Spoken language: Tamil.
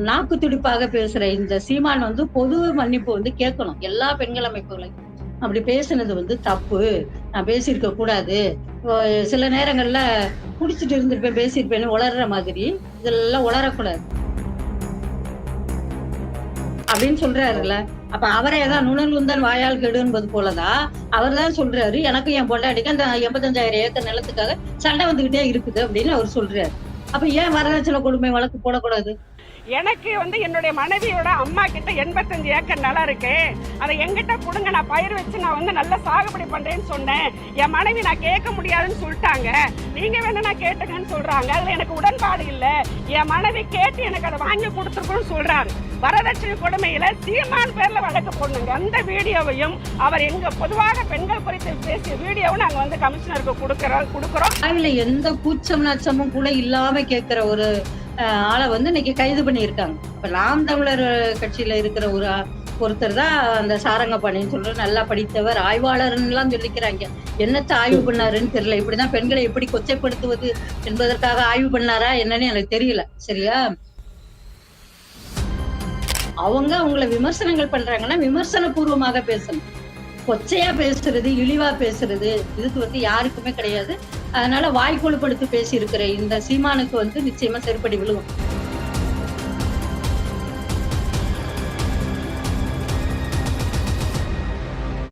நாக்கு துடிப்பாக பேசுற இந்த சீமான் வந்து பொது மன்னிப்பு வந்து கேட்கணும். எல்லா பெண்கள் அமைப்புகளையும் அப்படி பேசுனது வந்து தப்பு. நான் பேசியிருக்க கூடாது. சில நேரங்கள்ல குடிச்சிட்டு இருந்திருப்பேன், பேசியிருப்பேன்னு உளர்ற மாதிரி இதெல்லாம் உளரக்கூடாது அப்படின்னு சொல்றாருல்ல. அப்ப அவரே தான் நுணர்வுந்தன் வாயால் கெடுன்பது போலதான் அவர் தான் சொல்றாரு, எனக்கும் என் பொண்டாட்டிக்கு அந்த 85,000 ஏக்கர் நிலத்துக்காக சண்டை வந்துகிட்டே இருக்குது அப்படின்னு அவர் சொல்றாரு. அப்ப ஏன் வரதட்சணை கொடுமை வழக்கு போடக்கூடாது? எனக்கு வந்து என்னுடைய மனைவியோட அம்மா கிட்ட 85 ஏக்கர் நிலம் இருக்கு. அதை எங்கிட்ட கொடுங்க, நான் பயிர் வச்சு நான் வந்து நல்ல சாகுபடி பண்றேன்னு சொன்னேன். என் மனைவி நான் கேட்க முடியாதுன்னு சொல்லிட்டாங்க. நீங்க வேணா நான் கேட்டுங்கன்னு சொல்றாங்க. அதுல எனக்கு உடன்பாடு இல்ல. என் மனைவி கேட்டு எனக்கு அதை வாங்கி கொடுத்துருக்கணும்னு சொல்றாரு. வரதட்சணை கொடுமையில சீமான் பேர்ல வழக்கு போடணுங்க. அந்த வீடியோவையும் அவர் எங்க பொதுவாக பெண்கள் குறித்து பேசிய வீடியோவும் நாங்க வந்து கமிஷனருக்கு கொடுக்கிறோம். அதுல எந்த கூச்சம் நச்சமும் கூட இல்லாம கேட்கிற ஒரு ஆளை வந்து இன்னைக்கு கைது பண்ணியிருக்காங்க. இப்ப நாம் தமிழர் கட்சியில இருக்கிற ஒருத்தர் தான் அந்த சாரங்கபாணின்னு சொல்ற நல்லா படித்தவர் ஆய்வாளர்லாம் சொல்லிக்கிறாங்க. என்னத்தை ஆய்வு பண்ணாருன்னு தெரியல. இப்படிதான் பெண்களை எப்படி கொச்சைப்படுத்துவது என்பதற்காக ஆய்வு பண்ணாரா என்னன்னு எனக்கு தெரியல. சரியா? அவங்கள விமர்சனங்கள் பண்றாங்கன்னா விமர்சன பூர்வமாக பேசணும். கொச்சையா பேசுறது, இழிவா பேசுறது இதுக்கு வந்து யாருக்குமே கிடையாது. அதனால வாய்க்கொழுப்படுத்தி பேசி இருக்கிற இந்த சீமானுக்கு வந்து நிச்சயமா செருப்படி விழுகும்.